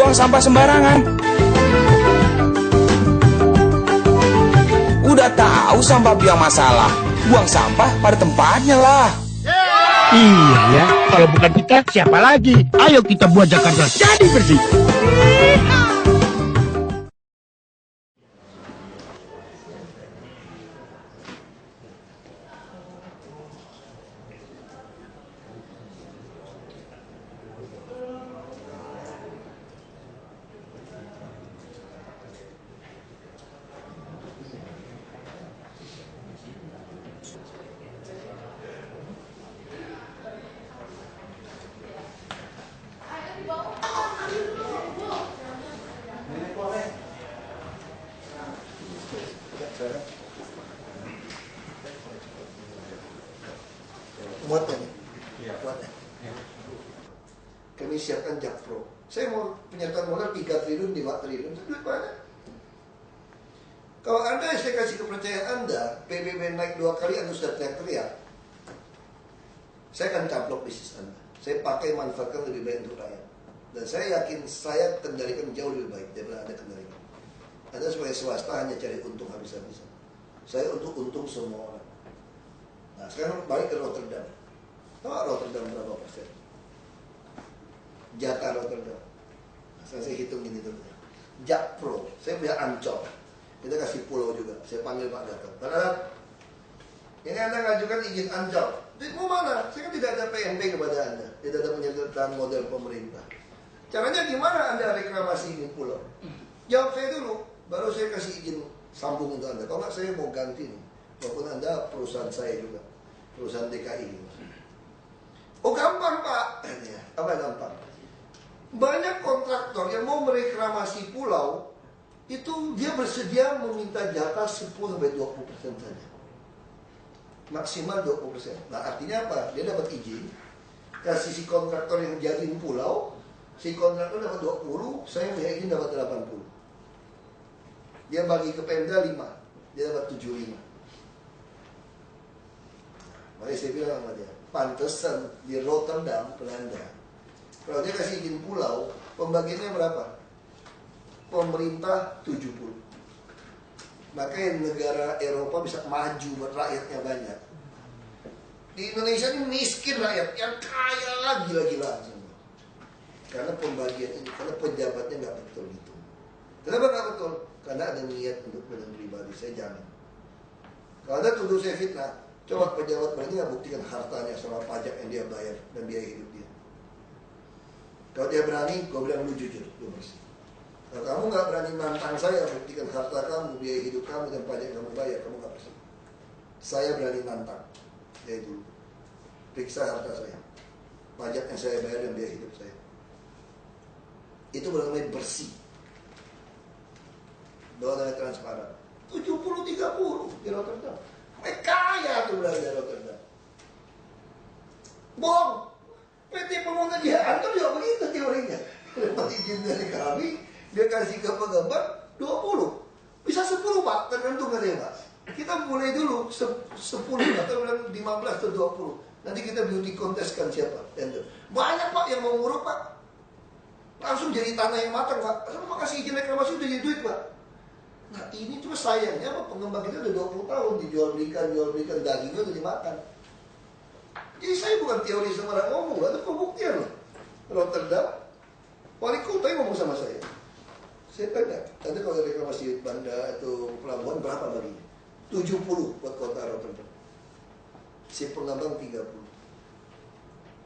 buang sampah sembarangan. Udah tahu sampah biang masalah, buang sampah pada tempatnya lah. Iya ya, kalau bukan kita siapa lagi? Ayo kita buat Jakarta jadi bersih. Muatnya nih, muatnya. Kami siapkan Jakpro. Saya mau penyetor modal 3 triliun, 5 triliun, itu duit banyak. Kalau Anda, saya kasih kepercayaan Anda, PBB naik 2 kali, Anda sudah teriak-teriak, saya akan caplok bisnis Anda. Saya pakai manfaatkan lebih baik untuk rakyat. Dan saya yakin saya kendalikan jauh lebih baik daripada Anda kendalikan. Anda sebagai swasta hanya cari untung habis-habisan. Saya untuk untung semua orang. Nah sekarang balik ke Rotterdam. Tahu Rotterdam berapa persen? Jatah Rotterdam. Nah, saya hitung ini dulu. Jakpro, saya punya Ancol. Kita kasih pulau juga. Saya panggil Pak Gatot. Pak Gatot, ini Anda ngajukan izin Ancol. Duit mau mana? Saya kan tidak ada PMB kepada Anda. Tidak ada penyertaan model pemerintah. Caranya gimana Anda reklamasi ini pulau? Jawab saya dulu. Baru saya kasih izin sambung untuk Anda. Kalau nggak saya mau ganti nih. Walaupun Anda perusahaan saya juga. Perusahaan DKI. Oh gampang Pak. Apa gampang? Banyak kontraktor yang mau mereklamasi pulau, itu dia bersedia meminta jatah 10-20% saja. Maksimal 20%. Nah artinya apa? Dia dapat izin, kasih si kontraktor yang jadiin pulau, si kontraktor dapat 20, saya punya izin dapat 80. Dia bagi ke Pemda 5, dia dapat 75. Makanya saya bilang sama dia, pantesan di Rotterdam, Belanda, kalau dia kasih izin pulau, pembagiannya berapa? Pemerintah 70. Makanya negara Eropa bisa maju, rakyatnya banyak. Di Indonesia ini miskin rakyat, yang kaya lah gila-gilaan semua. Karena pembagian ini, karena pejabatnya nggak betul gitu. Kenapa nggak betul? Karena ada niat untuk kepentingan pribadi, saya jamin. Kalau Anda tuduh saya fitnah, coba pejabat berani nggak buktikan hartanya sama pajak yang dia bayar dan biaya hidup dia. Kalau dia berani, gue bilang lu jujur, lu bersih. Kalau kamu nggak berani nantang saya, buktikan harta kamu, biaya hidup kamu dan pajak yang kamu bayar, kamu nggak bersih. Saya berani nantang, ya dulu. Periksa harta saya, pajak yang saya bayar dan biaya hidup saya. Itu benar-benar bersih. Doa transparan. 70-30 di Rotterdam. Kaya tuh Belanda Rotterdam. Bohong. PT Pembangunan Jaya Anton juga begitu teorinya. Dapat izin dari kami, dia kasih ke pengembang 20. Bisa 10 Pak, tergantung katanya Pak. Kita mulai dulu 10 atau 15 atau 20. Nanti kita beauty contest-kan siapa. Banyak Pak yang mau nguruk Pak. Langsung jadi tanah yang matang Pak. Sama kasih izin reklamasi udah jadi duit Pak. Nah ini cuma sayangnya apa, pengembang kita udah 20 tahun dijual belikan dagingnya udah dimakan. Jadi saya bukan teori sembarang ngomong, ada pembuktian loh. Rotterdam, wali kota yang ngomong sama saya. Saya tanya, nanti kalau reklamasi bandar atau pelabuhan berapa baginya? 70 buat kota Rotterdam. Si pengembang 30.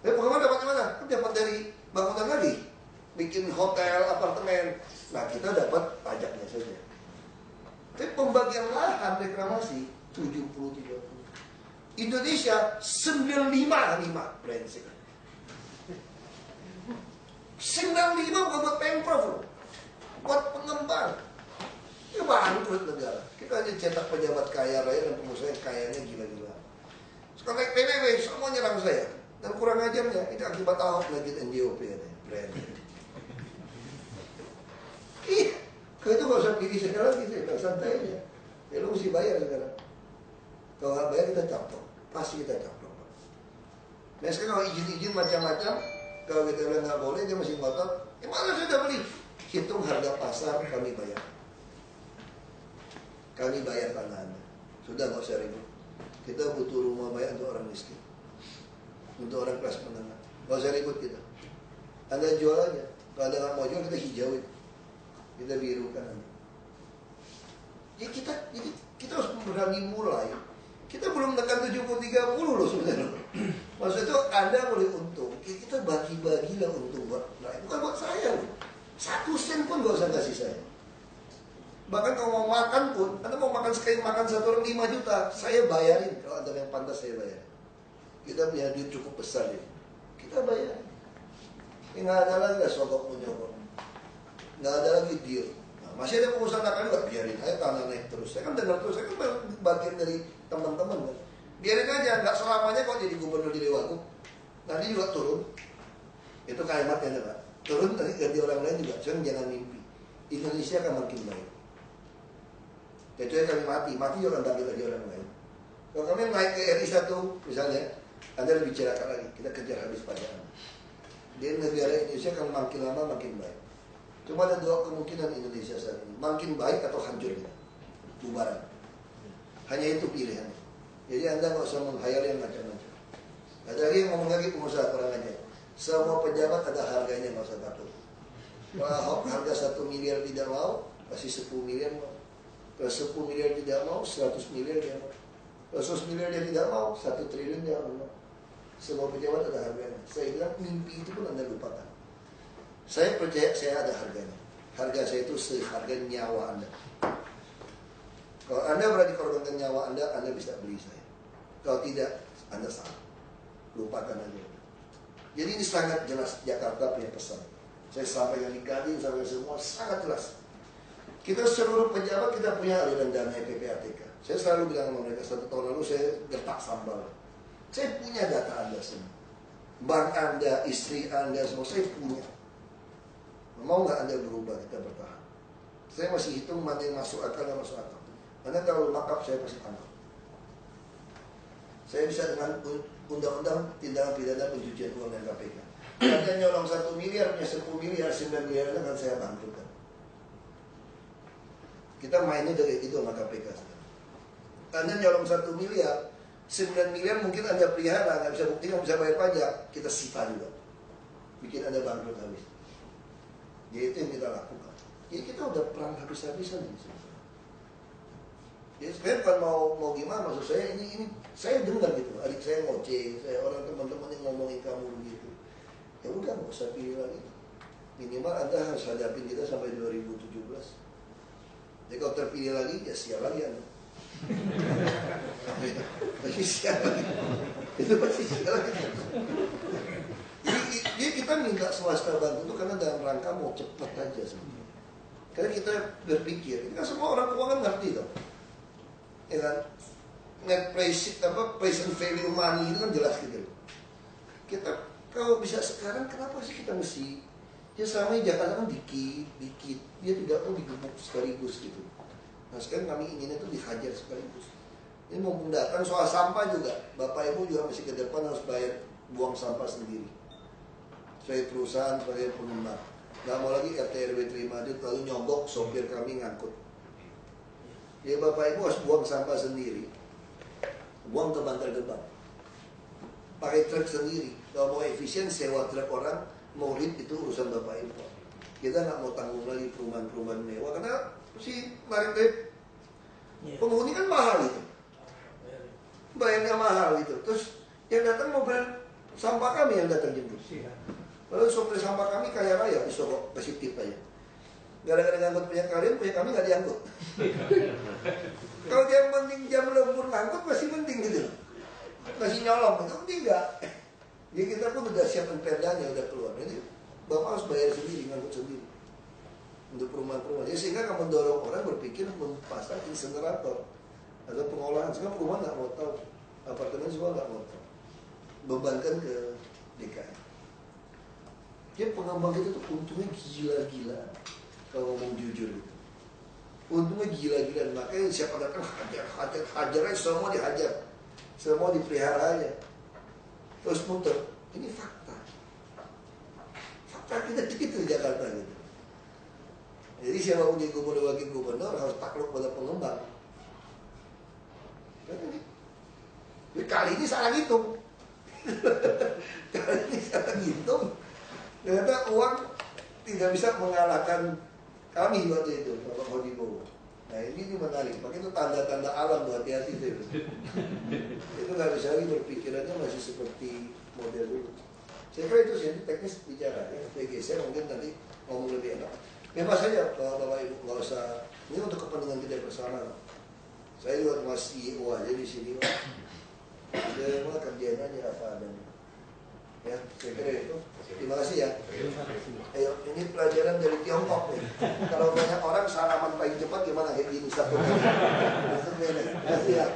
Pengembang dapat mana? Kan dapat dari bangunan lagi. Bikin hotel, apartemen. Nah kita dapat pajaknya saja. Tapi pembagian lahan reklamasi 70-30. Indonesia 95 brengsek. 95 bukan buat Pemprov loh. Buat pengembang. Itu bangkrut negara. Kita hanya cetak pejabat kaya raya dan pengusaha yang kayanya gila-gila. Sekarang naik PBB semua nyerang saya. Dan kurang ajarnya, itu akibat Ahok lagi NJOP ya. Brengsek. Ih, kalau itu gak usah pilih sekali lagi, saya santai aja. Ya lu mesti bayar sekarang. Kalau nggak bayar kita caplok, pasti kita caplok. Nah sekarang kalau izin-izin macam-macam, kalau kita bilang nggak boleh dia masih ngotot. Mana saya udah beli hitung harga pasar, kami bayar. Kami bayar tanah Anda. Sudah nggak usah ribut. Kita butuh rumah banyak untuk orang miskin, untuk orang kelas menengah. Nggak usah ribut kita. Anda jual aja. Kalau Anda nggak mau jual, kita hijauin, kita birukan Anda. Ya kita harus berani mulai. Kita belum tekan 70-30 loh sebenarnya. Maksudnya itu Anda boleh untung. Kita bagi-bagilah untung buat rakyat. Bukan buat saya loh. 1 sen pun gak usah kasih saya. Bahkan kalau mau makan pun, Anda mau makan sekali makan satu orang 5 juta, saya bayarin. Kalau Anda yang pantas saya bayarin. Kita punya duit cukup besar ya. Kita bayarin. Nggak ada lagi lah sogok menyogok. Nggak ada lagi deal. Masih ada pengusaha nakal juga, biarin aja tanah naik terus. Saya kan dengar terus, saya kan bagian dari teman-teman kan. Biarin aja, nggak selamanya kok jadi gubernur jadi wagub. Nanti juga turun. Itu kalimatnya Pak. Turun nanti ganti orang lain juga. Jangan mimpi. Indonesia akan makin baik. Kecuali kami mati juga akan bagi lagi orang lain. Kalau kami naik ke RI 1 misalnya, Anda lebih cerahkan lagi. Kita kejar habis pajak Anda. Di negara Indonesia akan makin lama makin baik. Cuma ada 2 kemungkinan Indonesia saat ini. Makin baik atau hancur kita. Bubaran. Hanya itu pilihan. Jadi Anda nggak usah menghayal yang macam-macam. Ada lagi yang ngomong lagi pengusaha kurang aja. Semua pejabat ada harganya, nggak usah takut. Kalau harga 1 miliar tidak mau, kasih 10 miliar mau. Kalau 10 miliar tidak mau, 100 miliar dia mau. Kalau 100 miliar dia tidak mau, 1 triliun dia mau. Semua pejabat ada harganya. Saya bilang mimpi itu pun Anda lupakan. Saya percaya saya ada harganya. Harga saya itu seharga nyawa Anda. Kalau Anda berani korbankan nyawa Anda bisa beli saya. Kalau tidak, Anda salah. Lupakan aja. Jadi ini sangat jelas Jakarta punya pesan. Saya sampaikan di Kadin, sampai semua sangat jelas. Kita seluruh pejabat kita punya aliran dana PPATK. Saya selalu bilang sama mereka 1 tahun lalu saya getak sambal. Saya punya data Anda semua. Bank Anda, istri Anda semua saya punya. Mau nggak Anda berubah, kita bertahan. Saya masih hitung mana yang masuk akal dan masuk akal. Anda kalau makap saya pasti tangkap. Saya bisa dengan undang-undang tindakan pidana pencucian uang dan KPK. Anda nyolong 1 miliar, punya 10 miliar, 9 miliar akan saya bangkrutkan. Kita mainnya dari itu sama KPK. Anda nyolong 1 miliar, 9 miliar mungkin Anda pelihara, nggak bisa bukti, nggak bisa bayar pajak, kita sita juga. Bikin Anda bangkrut habis. Jadi itu yang kita lakukan. Jadi kita udah perang habis-habisan ini sebenarnya. Jadi sebenarnya bukan mau gimana, maksud saya ini saya dengar gitu. Adik saya ngoceh, saya orang teman-teman yang ngomongin kamu begitu. Ya udah nggak usah pilih lagi. Minimal Anda harus hadapin kita sampai 2017. Jadi kalau terpilih lagi, ya sial lagi Anda. Pasti sial lagi. Itu pasti sial lagi. Jadi kita minta swasta bantu itu karena dalam rangka mau cepat aja sebenarnya. Karena kita berpikir, ini kan semua orang keuangan ngerti dong. Ya kan? Net price and value money itu kan jelas gitu. Kita kalau bisa sekarang kenapa sih kita mesti ya selama ini Jakarta kan dikit, dia tidak mau digebuk sekaligus gitu. Nah sekarang kami inginnya tuh dihajar sekaligus. Ini mumpung datang soal sampah juga, Bapak Ibu juga masih ke depan harus bayar buang sampah sendiri. Sebagai perusahaan, sebagai pengembang, nggak mau lagi RT RW terima duit lalu nyogok sopir kami ngangkut. Jadi Bapak Ibu harus buang sampah sendiri, buang ke Bantar Gebang, pakai truk sendiri. Kalau mau efisien sewa truk orang, mau rit itu urusan Bapak Ibu. Kita nggak mau tanggung lagi perumahan-perumahan mewah karena si narik dari penghuni kan mahal itu, bayarnya mahal gitu. Terus yang datang mobil sampah kami yang datang jemput. Lalu sopir sampah kami kaya raya, disokok kasih tip aja. Gara-gara ngangkut punya kalian, punya kami nggak diangkut. Kalau dia penting jam lembur ngangkut masih penting gitu. Masih nyolong, itu enggak. Jadi kita pun udah siapkan perdanya, udah keluar. Jadi Bapak harus bayar sendiri, ngangkut sendiri. Untuk perumahan-perumahan. Jadi sehingga akan mendorong orang berpikir memasang insenerator atau pengolahan. Sekarang perumahan nggak mau tahu, apartemen semua nggak mau tahu. Bebankan ke DKI. Jadi pengembang kita tuh untungnya gila-gila. Kalau ngomong jujur gitu. Untungnya gila-gila. Makanya siapa datang hajar aja, semua dihajar. Semua dipelihara aja. Terus muter. Ini fakta. Fakta kita gitu di Jakarta gitu. Jadi siapa punya gubernur wakil gubernur harus takluk pada pengembang. Tapi kali ini salah ngitung. Kali ini salah ngitung. Ternyata uang tidak bisa mengalahkan kami waktu itu, Bapak Hodibowo. Nah ini menarik, pakai itu tanda-tanda alam, hati-hati itu. Itu nggak bisa lagi berpikirannya masih seperti model dulu. Saya kira itu sih teknis bicara, ya. PGC mungkin nanti ngomong lebih enak. Bebas saja Bapak Ibu, nggak usah. Ini untuk kepentingan kita bersama. Saya juga masih CEO aja di sini. Udah mau kerjain aja apa adanya. Ya, saya kira itu. Terima kasih ya. Ayo, ini pelajaran dari Tiongkok nih. Kalau banyak orang salaman paling cepat gimana kayak gini satu kali. Terima kasih ya.